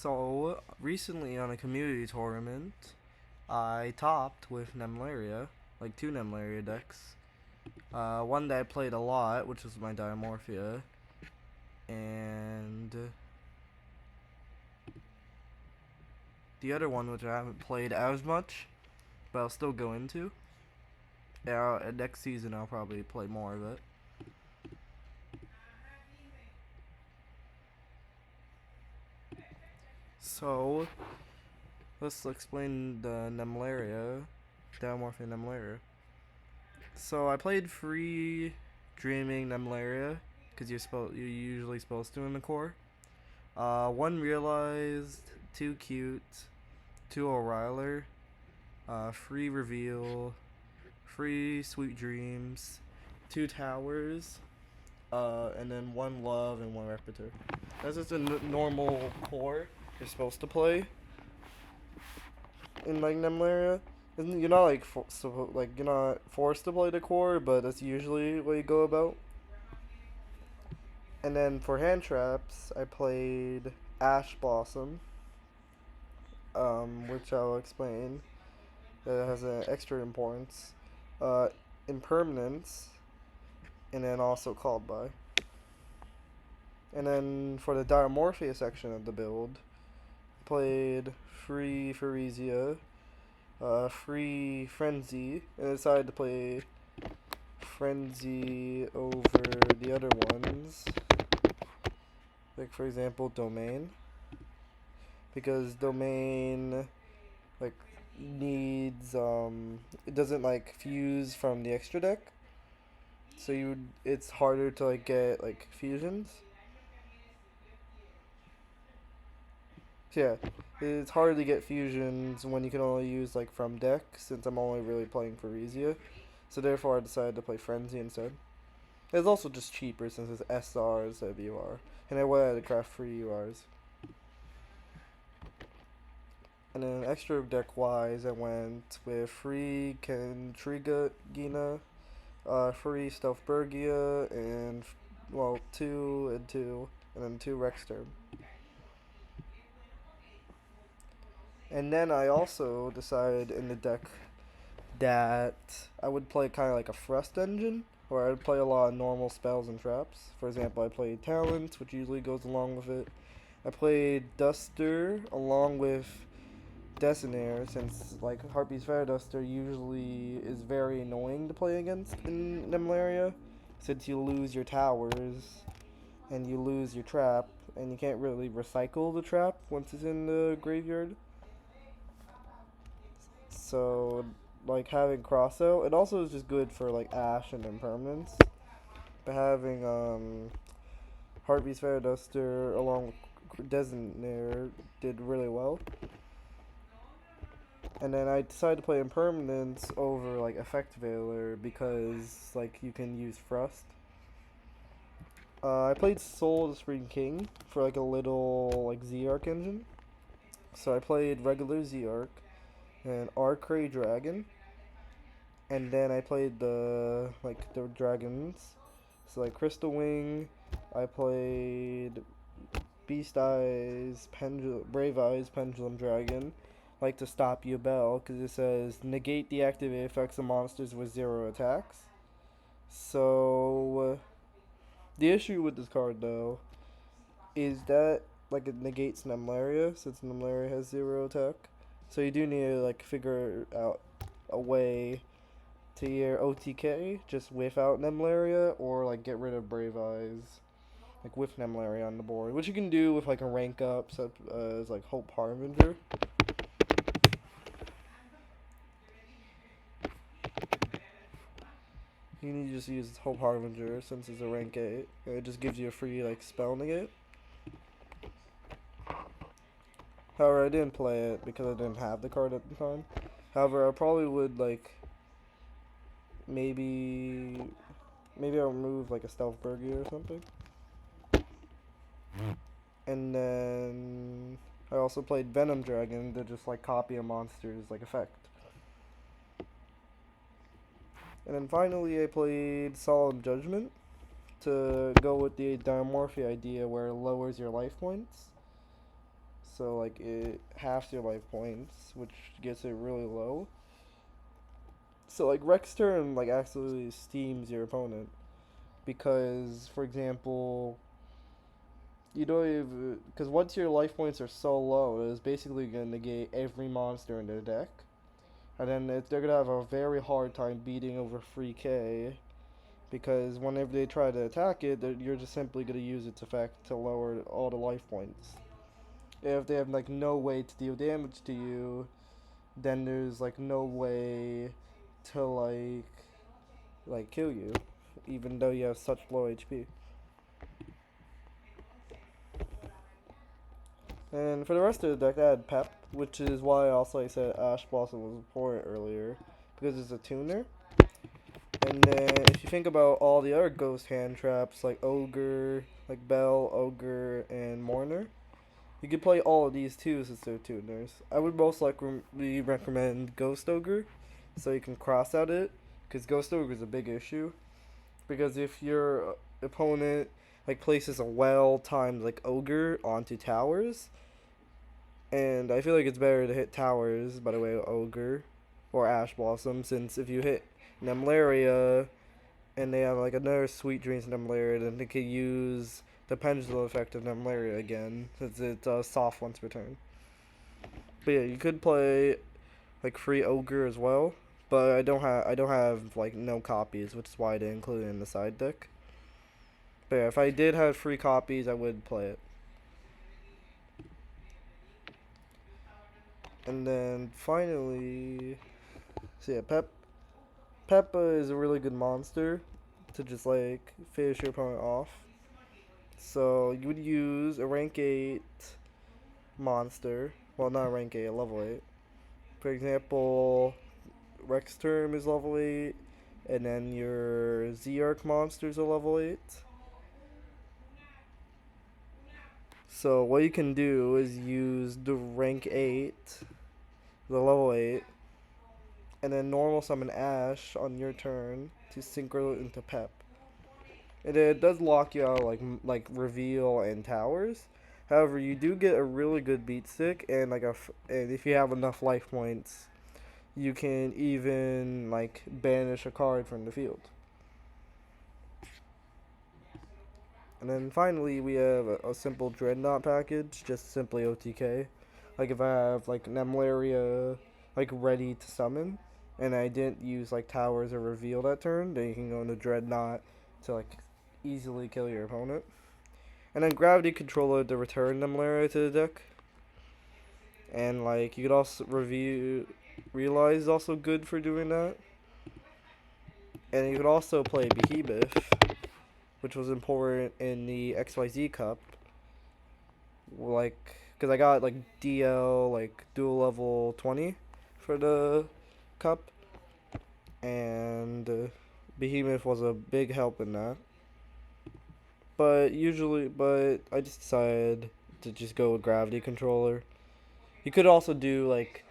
So, recently on a community tournament, I topped with Nemleria, like 2 Nemleria decks. One that I played a lot, which was my Dinomorphia, and the other one, which I haven't played as much, but I'll still go into. Yeah, next season I'll probably play more of it. So, let's explain the Nemleria, Dinomorphia Nemleria. So I played free Dreaming Nemleria because you're usually supposed to in the core. One realized, two cute, two O'Reiler, free reveal, free sweet dreams, two towers, and then one love and one repetitor. That's just a normal core you're supposed to play in like Nemleria. You're not you're not forced to play the core, but that's usually what you go about. And then for hand traps, I played Ash Blossom, which I'll explain. That has an extra importance. Uh, Impermanence, and then also Called By. And then for the Dinomorphia section of the build, played free Phyresia, free Frenzy, and I decided to play Frenzy over the other ones. Like for example, Domain. Because Domain like needs it doesn't like fuse from the extra deck. So it's harder to like get like fusions. So yeah, it's hard to get fusions when you can only use like from deck since I'm only really playing Phyresia. So therefore I decided to play Frenzy instead. It's also just cheaper since it's SR instead of UR. And I wanted to craft free URs. And then extra deck wise, I went with free Kentriga Gina, free Stealth Bergia, and well, 2 and 2, and then 2 Rexterm. And then I also decided in the deck that I would play kind of like a Thrust engine, where I'd play a lot of normal spells and traps. For example, I played Talent, which usually goes along with it. I played Duster along with Decinair, since like Harpy's Fire Duster usually is very annoying to play against in Nemleria, since you lose your towers and you lose your trap, and you can't really recycle the trap once it's in the graveyard. So like having Crossout, it also is just good for like Ash and Impermanence. But having Harpy's Fire Duster along with Decinair did really well. And then I decided to play Impermanence over like Effect Veiler because like you can use Thrust. I played Soul of the Spring King for like a little like Z-Arc engine. So I played regular Z-Arc and Arcray Dragon, and then I played the dragons. So like Crystal Wing, I played Beast Eyes, Brave Eyes, Pendulum Dragon, like to stop you Bell, because it says negate the activated effects of monsters with 0 attacks. So the issue with this card though is that like it negates Nemleria, since Nemleria has 0 attack. So you do need to like figure out a way to either OTK just without Nemleria, or like get rid of Brave Eyes like with Nemleria on the board, which you can do with like a rank up such as like Hope Harbinger. You need to just use Hope Harbinger since it's a rank 8. And it just gives you a free like spell negate. However, I didn't play it because I didn't have the card at the time. However, I probably would like maybe I'll remove like a Stealth Bergia or something. And then I also played Venom Dragon to just like copy a monster's like effect. And then finally I played Solemn Judgment to go with the Dinomorphia idea where it lowers your life points. So like it halves your life points, which gets it really low. So like Rex turn like actually steams your opponent because, for example, you don't even because once your life points are so low, it's basically gonna negate every monster in their deck, and then they're gonna have a very hard time beating over free K because whenever they try to attack it, you're just simply gonna use its effect to lower all the life points. If they have like no way to deal damage to you, then there's like no way to like kill you, even though you have such low HP. And for the rest of the deck, I had Pep, which is why also I said Ash Blossom was important earlier, because it's a tuner. And then if you think about all the other ghost hand traps like Ogre, like Bell, Ogre, and Mourner, you could play all of these too since they're tuners. I would most likely recommend Ghost Ogre, so you can cross out it, because Ghost Ogre is a big issue. Because if your opponent like places a well-timed like Ogre onto towers, and I feel like it's better to hit towers, by the way, Ogre or Ash Blossom, since if you hit Nemleria and they have like another Sweet Dreams Nemleria, then they could use the Pendulum effect of Nemleria again, since it's soft once per turn. But yeah, you could play like free Ogre as well, but I don't have like no copies, which is why I didn't include it in the side deck. But yeah, if I did have free copies, I would play it. And then finally, so yeah, Peppa is a really good monster to just like finish your opponent off. So you would use a rank 8 monster. Well, not a rank 8, a level 8. For example, Rex Term is level 8, and then your Zerk monsters are level 8. So what you can do is use the rank 8, the level 8, and then normal summon Ash on your turn to synchro into Pep. And it does lock you out like reveal and towers. However, you do get a really good beat stick and and if you have enough life points, you can even like banish a card from the field. And then finally, we have a simple Dreadnought package, just simply OTK. Like if I have like Nemleria like ready to summon, and I didn't use like towers or reveal that turn, then you can go into Dreadnought to like easily kill your opponent. And then Gravity Controller to return Nemleria to the deck. And like you could also realize also good for doing that. And you could also play Behemoth, which was important in the XYZ Cup. Like, because I got like DL, like dual level 20 for the cup. And Behemoth was a big help in that. But I just decided to just go with Gravity Controller. You could also do like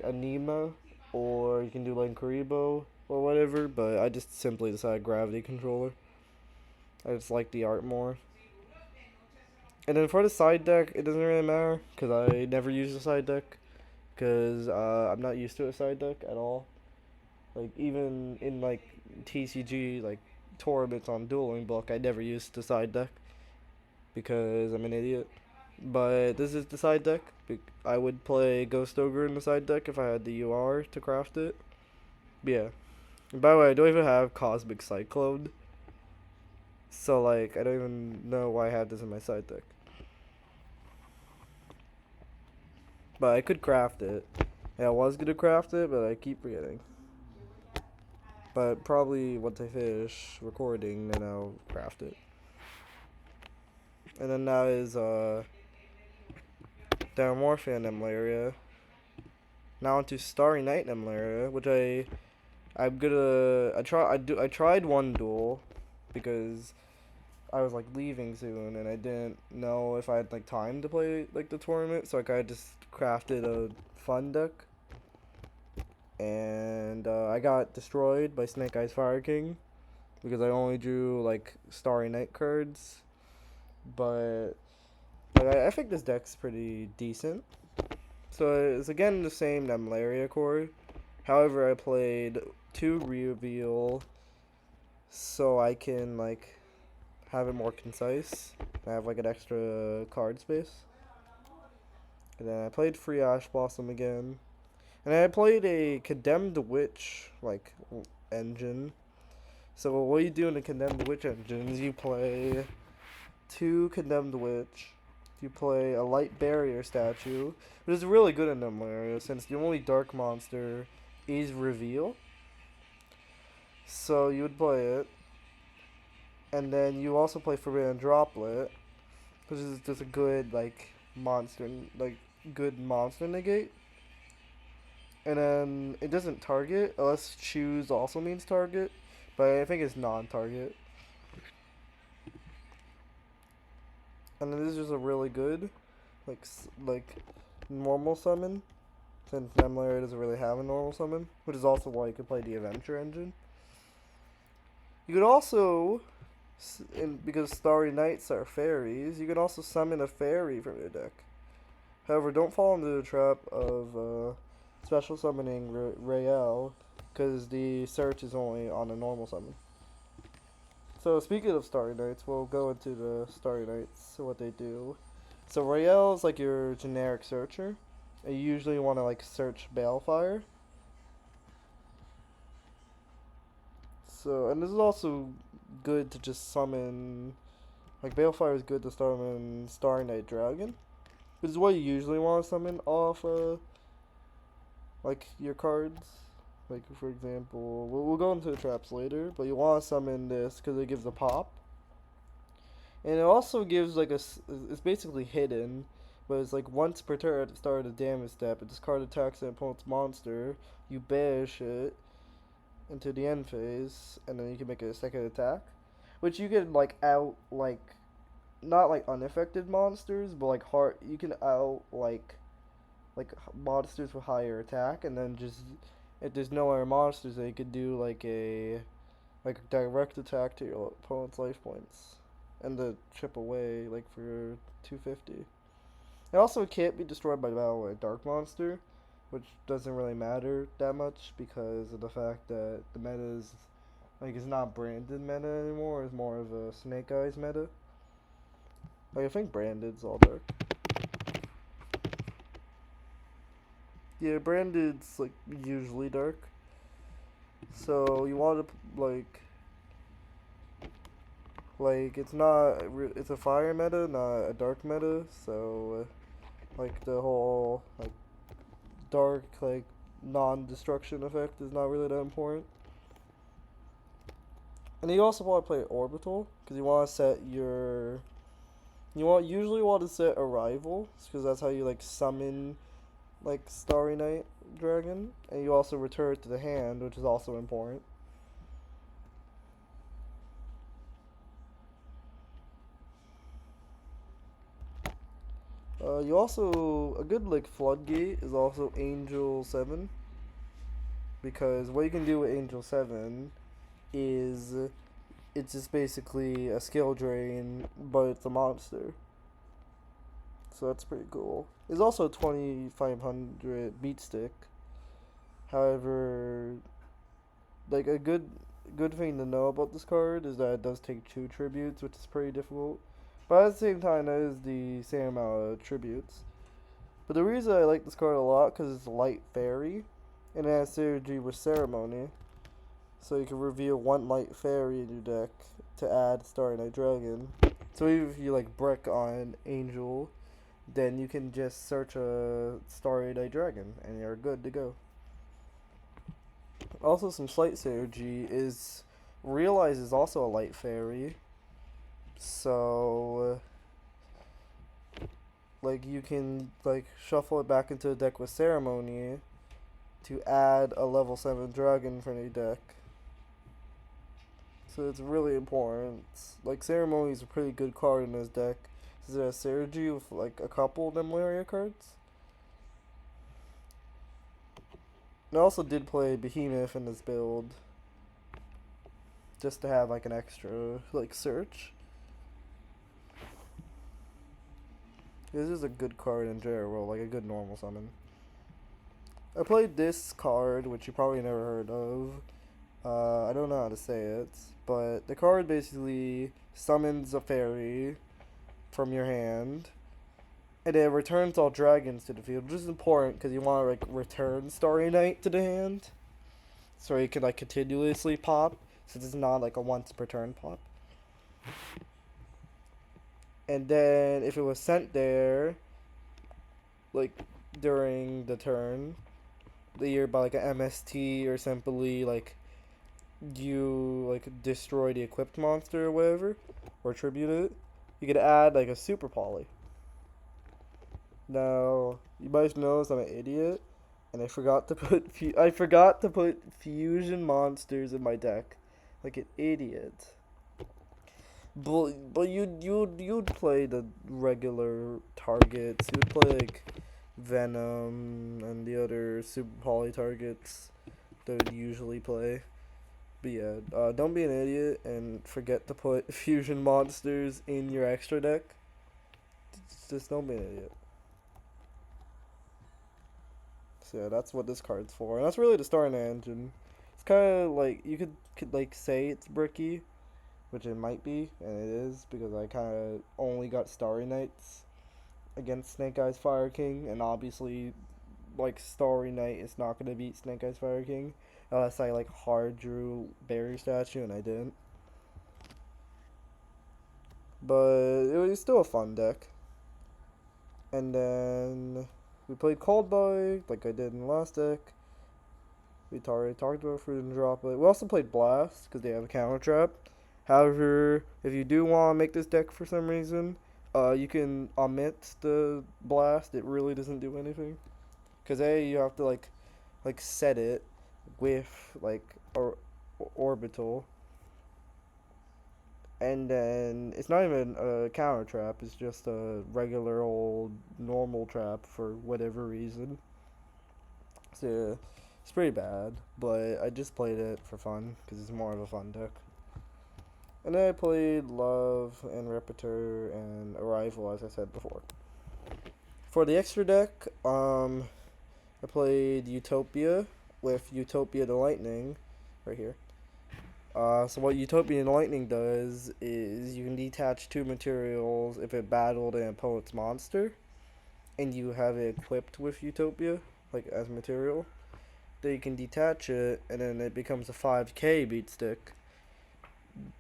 Anima, or you can do like Karibo or whatever, but I just simply decided Gravity Controller. I just like the art more. And then for the side deck, it doesn't really matter because I never use the side deck because I'm not used to a side deck at all. Like even in like TCG like tournaments on Dueling Book, I never used the side deck because I'm an idiot. But this is the side deck. I would play Ghost Ogre in the side deck if I had the UR to craft it. But yeah. And by the way, I don't even have Cosmic Cyclone. So like I don't even know why I have this in my side deck. But I could craft it. Yeah, I was gonna craft it, but I keep forgetting. But probably once I finish recording, then I'll craft it. And then that is Dinomorphia Nemleria. Now onto Starry Night Nemleria, which I tried one duel because I was like leaving soon and I didn't know if I had like time to play like the tournament, so I kind of just crafted a fun deck. And I got destroyed by Snake Eyes Fire King because I only drew like Starry Night cards. But I think this deck's pretty decent. So it's again the same Nemleria core. However, I played 2 reveal so I can like have it more concise. I have like an extra card space. And then I played Free Ash Blossom again. And I played a Condemned Witch like engine. So what you do in the Condemned Witch engine is you play 2 Condemned Witch. You play a Light Barrier statue, which is really good in Nemleria since the only dark monster is reveal. So you would play it. And then you also play Forbidden Droplet, which is just a good good monster negate. And then it doesn't target unless choose also means target, but I think it's non-target. And then this is just a really good like normal summon, since Nemleria doesn't really have a normal summon, which is also why you could play the Adventure engine. You could also, because Starry Knights are fairies, you can also summon a fairy from your deck. However, don't fall into the trap of special summoning Rael, because the search is only on a normal summon. So speaking of Starry Knights, we'll go into the Starry Knights, what they do. So Rael is like your generic searcher. You usually want to like search Balefire. So, and this is also good to just summon, like Balefire is good to summon Starry Night Dragon, which is what you usually want to summon off like your cards. Like for example, we'll go into the traps later, but you want to summon this because it gives a pop. And it also gives like it's basically hidden, but it's like once per turn at the start of the damage step, if this card attacks an opponent's monster, you banish it into the end phase, and then you can make a second attack, which you can like out like not like unaffected monsters, but like hard you can out like monsters with higher attack, and then just if there's no other monsters, they could do like a direct attack to your opponent's life points, and the chip away like for 250. It also can't be destroyed by battle with a dark monster, which doesn't really matter that much because of the fact that the meta is like it's not branded meta anymore. It's more of a Snake Eyes meta. Like I think branded's all dark. Yeah, branded's like usually dark. So you want to it's not it's a fire meta, not a dark meta. So like the whole like dark like non-destruction effect is not really that important. And you also want to play Orbital because you want to set your usually want to set Arrival because that's how you like summon like Starry Night Dragon, and you also return it to the hand, which is also important. You also a good like floodgate is also Angel 7, because what you can do with Angel 7 is it's just basically a skill drain, but it's a monster. So that's pretty cool. There's also a 2500 beat stick. However, like a good thing to know about this card is that it does take 2 tributes, which is pretty difficult. But at the same time, that is the same amount of tributes. But the reason I like this card a lot because it's Light Fairy, and it has synergy with Ceremony. So you can reveal 1 Light Fairy in your deck to add Starry Night Dragon. So even if you like brick on Angel, then you can just search a Starry Night Dragon and you're good to go. Also, some slight synergy is Realize is also a Light Fairy. So like you can like shuffle it back into the deck with Ceremony to add a level 7 dragon from your deck. So it's really important. Like Ceremony is a pretty good card in this deck. Since it has synergy with like a couple Nemleria cards. And I also did play Behemoth in this build, just to have like an extra like search. This is a good card in general, like a good normal summon. I played this card, which you probably never heard of. I don't know how to say it, but the card basically summons a fairy from your hand, and it returns all dragons to the field, which is important because you want to like return Starry Night to the hand, so you can like continuously pop, since it's not like a once per turn pop. And then if it was sent there, like during the turn, the year by like an MST or simply like you like destroy the equipped monster or whatever, or tribute it, you could add like a super poly. Now you might notice I'm an idiot, and I forgot to put fusion monsters in my deck, like an idiot. But you'd play the regular targets. You'd play like Venom and the other super poly targets that would usually play. But yeah, don't be an idiot and forget to put fusion monsters in your extra deck. Just don't be an idiot. So yeah, that's what this card's for, and that's really the starting engine. It's kind of like you could like say it's bricky, which it might be, and it is because I kind of only got Starry Nights against Snake Eyes Fire King, and obviously, like Starry Night is not gonna beat Snake Eyes Fire King unless I like hard drew Barrier Statue, and I didn't. But it was still a fun deck. And then we played Cold Boy, like I did in the last deck. We already talked about Fruit and Drop, but we also played Blast because they have a counter trap. However, if you do want to make this deck for some reason, you can omit the Blast. It really doesn't do anything. Because you have to like set it with like orbital, and then it's not even a counter trap. It's just a regular old normal trap for whatever reason. So it's pretty bad, but I just played it for fun because it's more of a fun deck. And then I played Love and Repertoire and Arrival, as I said before. For the extra deck, I played Utopia with Utopia the Lightning, right here. So what Utopia the Lightning does is you can detach two materials if it battled an opponent's monster, and you have it equipped with Utopia, like as material. Then you can detach it, and then it becomes a 5k beat stick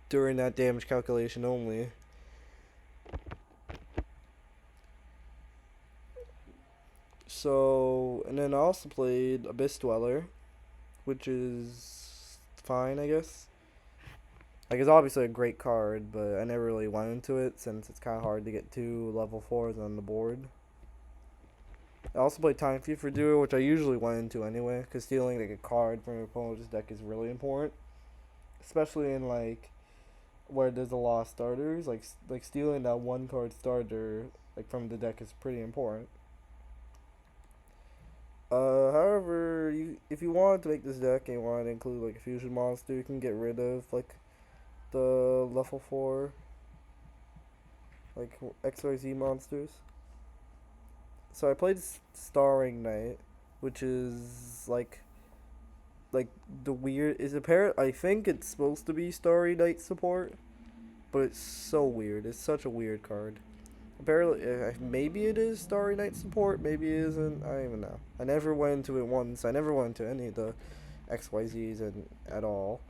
during that damage calculation only. So, and then I also played Abyss Dweller, which is fine, I guess. Like, it's obviously a great card, but I never really went into it since it's kind of hard to get two level 4s on the board. I also played Time Thief for Duo, which I usually went into anyway, because stealing like a card from your opponent's deck is really important, especially in like where there's a lot of starters. Like stealing that one card starter like from the deck is pretty important. However, if you wanted to make this deck and you wanted to include like a fusion monster, you can get rid of like the level 4 like XYZ monsters. So I played Starring Knight, which is like the weird is apparent. I think it's supposed to be Starry Night support, but it's so weird. It's such a weird card. Apparently, maybe it is Starry Night support. Maybe it isn't. I don't even know. I never went into it once. I never went into any of the XYZs at all.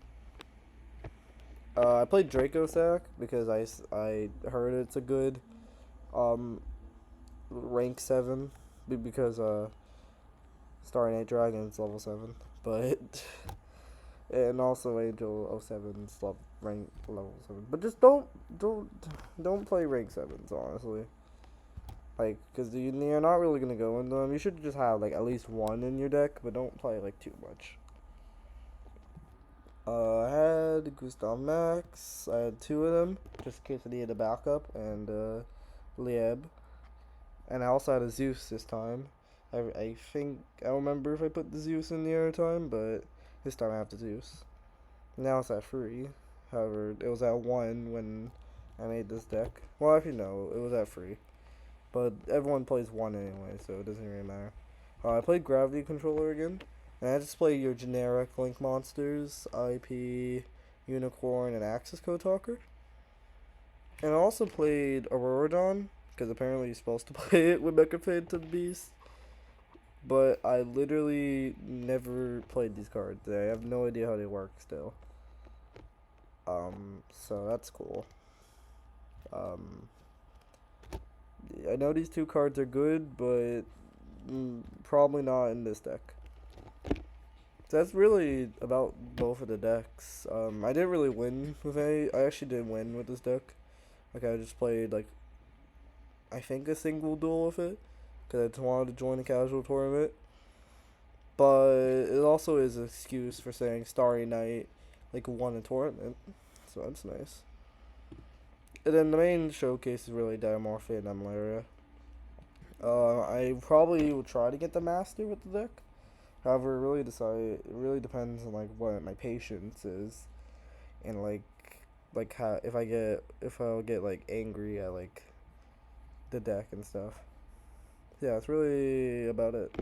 I played Draco Sack because I heard it's a good um rank 7 because Starry Night Dragon's level 7, but and also Angel 07's rank level 7. But just don't play rank 7s honestly. Like, cause you're not really gonna go into them. You should just have like at least one in your deck, but don't play like too much. I had Gustav Max. I had two of them just in case I needed a backup, and Lieb. And I also had a Zeus this time. I think I don't remember if I put the Zeus in the other time, but this time I have the Zeus. Now it's at 3. However, it was at 1 when I made this deck. Well, actually no, it was at 3. but everyone plays one anyway, so it doesn't really matter. I played Gravity Controller again, and I just play your generic Link monsters, IP, Unicorn, and Access Code Talker. And I also played Auroradon, because apparently you're supposed to play it with Mecha Fade to the Beast. But I literally never played these cards. I have no idea how they work still. So that's cool. I know these two cards are good, but probably not in this deck. So that's really about both of the decks. I didn't really win with any. I actually didn't win with this deck. Like I just played like I think a single duel with it because I just wanted to join a casual tournament. But it also is an excuse for saying Starry Night like won a tournament, so that's nice. And then the main showcase is really Dinomorphia Nemleria. I probably will try to get the master with the deck. However, it really depends on like what my patience is, and like how if I'll get like angry at like the deck and stuff. Yeah, that's really about it.